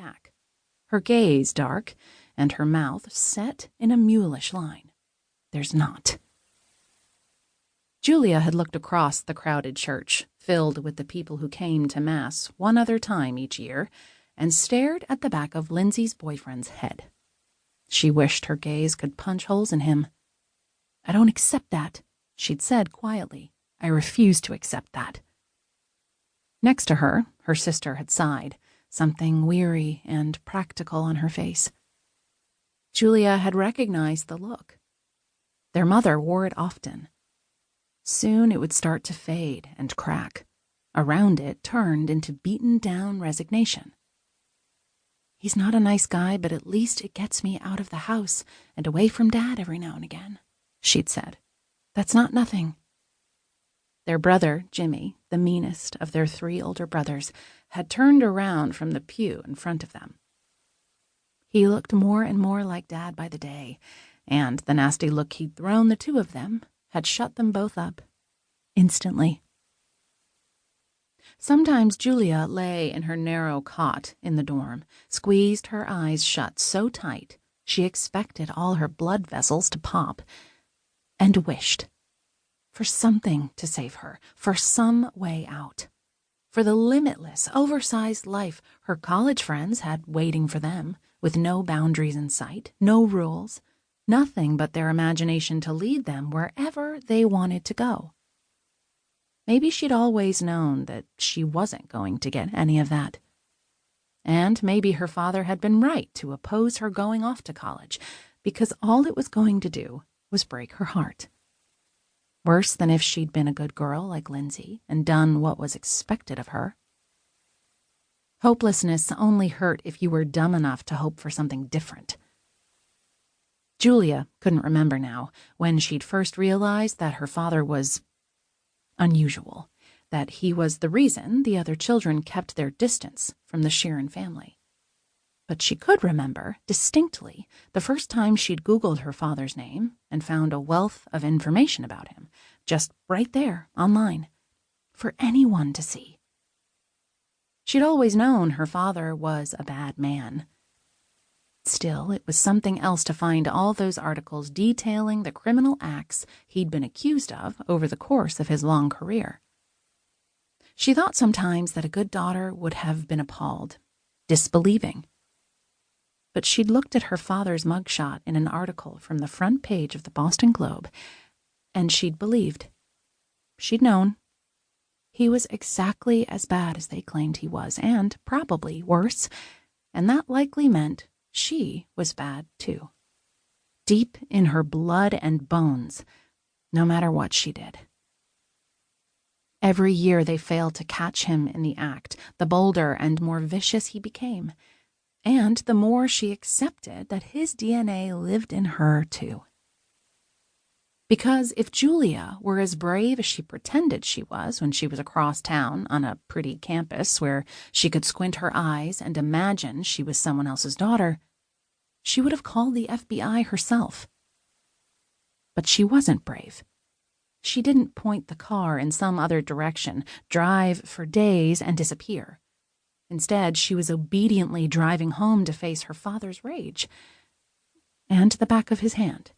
back, her gaze dark and her mouth set in a mulish line. "There's not." Julia had looked across the crowded church, filled with the people who came to Mass one other time each year, and stared at the back of Lindsay's boyfriend's head. She wished her gaze could punch holes in him. "I don't accept that," she'd said quietly. "I refuse to accept that." Next to her, her sister had sighed, something weary and practical on her face. Julia had recognized the look. Their mother wore it often. Soon it would start to fade and crack. Around it turned into beaten-down resignation. "He's not a nice guy, but at least it gets me out of the house and away from Dad every now and again," she'd said. "That's not nothing." Their brother, Jimmy, the meanest of their 3 older brothers, had turned around from the pew in front of them. He looked more and more like Dad by the day, and the nasty look he'd thrown the 2 of them had shut them both up instantly. Sometimes Julia lay in her narrow cot in the dorm, squeezed her eyes shut so tight she expected all her blood vessels to pop, and wished for something to save her, for some way out, for the limitless, oversized life her college friends had waiting for them, with no boundaries in sight, no rules, nothing but their imagination to lead them wherever they wanted to go. Maybe she'd always known that she wasn't going to get any of that. And maybe her father had been right to oppose her going off to college, because all it was going to do was break her heart. Worse than if she'd been a good girl like Lindsay and done what was expected of her. Hopelessness only hurt if you were dumb enough to hope for something different. Julia couldn't remember now when she'd first realized that her father was unusual, that he was the reason the other children kept their distance from the Sheeran family. But she could remember distinctly the first time she'd Googled her father's name and found a wealth of information about him, just right there online, for anyone to see. She'd always known her father was a bad man. Still, it was something else to find all those articles detailing the criminal acts he'd been accused of over the course of his long career. She thought sometimes that a good daughter would have been appalled, disbelieving. But she'd looked at her father's mugshot in an article from the front page of the Boston Globe, and she'd believed. She'd known. He was exactly as bad as they claimed he was, and probably worse, and that likely meant she was bad too. Deep in her blood and bones, no matter what she did. Every year they failed to catch him in the act, the bolder and more vicious he became, and the more she accepted that his DNA lived in her too. Because if Julia were as brave as she pretended she was when she was across town on a pretty campus where she could squint her eyes and imagine she was someone else's daughter, she would have called the FBI herself. But she wasn't brave. She didn't point the car in some other direction, drive for days, and disappear. Instead, she was obediently driving home to face her father's rage, and the back of his hand,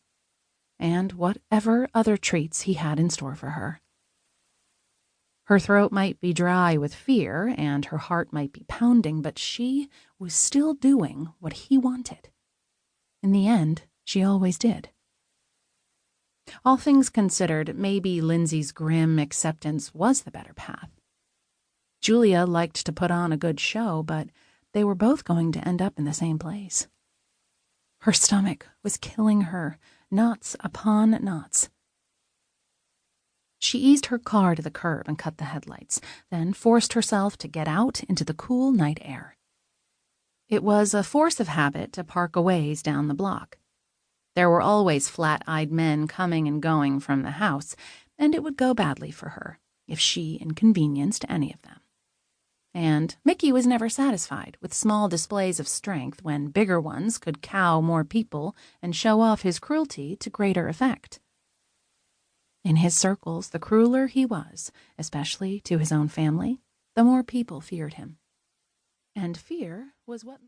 and whatever other treats he had in store for her. Her throat might be dry with fear, and her heart might be pounding, but she was still doing what he wanted. In the end, she always did. All things considered, maybe Lindsay's grim acceptance was the better path. Julia liked to put on a good show, but they were both going to end up in the same place. Her stomach was killing her, knots upon knots. She eased her car to the curb and cut the headlights, then forced herself to get out into the cool night air. It was a force of habit to park a ways down the block. There were always flat-eyed men coming and going from the house, and it would go badly for her if she inconvenienced any of them. And Mickey was never satisfied with small displays of strength when bigger ones could cow more people and show off his cruelty to greater effect. In his circles, the crueler he was, especially to his own family, the more people feared him. And fear was what